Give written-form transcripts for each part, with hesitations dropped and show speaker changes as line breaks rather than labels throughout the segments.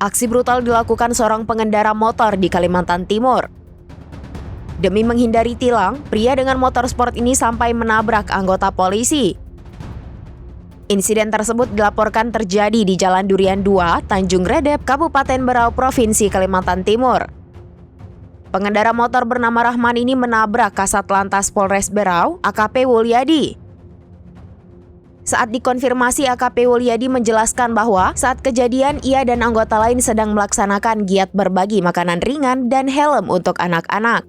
Aksi brutal dilakukan seorang pengendara motor di Kalimantan Timur. Demi menghindari tilang, pria dengan motor sport ini sampai menabrak anggota polisi. Insiden tersebut dilaporkan terjadi di Jalan Durian 2, Tanjung Redep, Kabupaten Berau, Provinsi Kalimantan Timur. Pengendara motor bernama Rahman ini menabrak Kasat Lantas Polres Berau, AKP Wulyadi. Saat dikonfirmasi, AKP Wulyadi menjelaskan bahwa saat kejadian ia dan anggota lain sedang melaksanakan giat berbagi makanan ringan dan helm untuk anak-anak.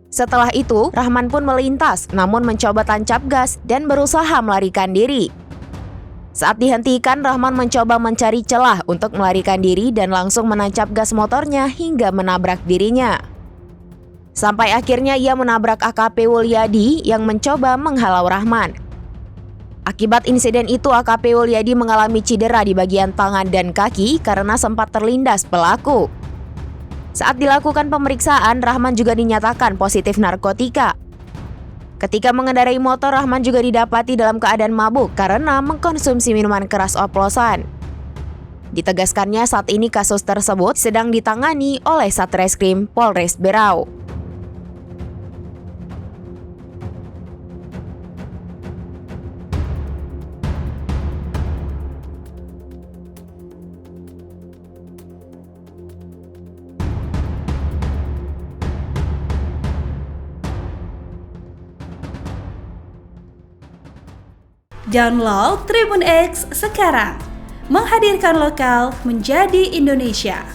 Setelah itu, Rahman pun melintas namun mencoba tancap gas dan berusaha melarikan diri. Saat dihentikan, Rahman mencoba mencari celah untuk melarikan diri dan langsung menancap gas motornya hingga menabrak dirinya. Sampai akhirnya ia menabrak AKP Wulyadi yang mencoba menghalau Rahman. Akibat insiden itu, AKP Wulyadi mengalami cedera di bagian tangan dan kaki karena sempat terlindas pelaku. Saat dilakukan pemeriksaan, Rahman juga dinyatakan positif narkotika. Ketika mengendarai motor, Rahman juga didapati dalam keadaan mabuk karena mengkonsumsi minuman keras oplosan. Ditegaskannya saat ini kasus tersebut sedang ditangani oleh Satreskrim Polres Berau.
Download Tribun X sekarang, menghadirkan lokal menjadi Indonesia.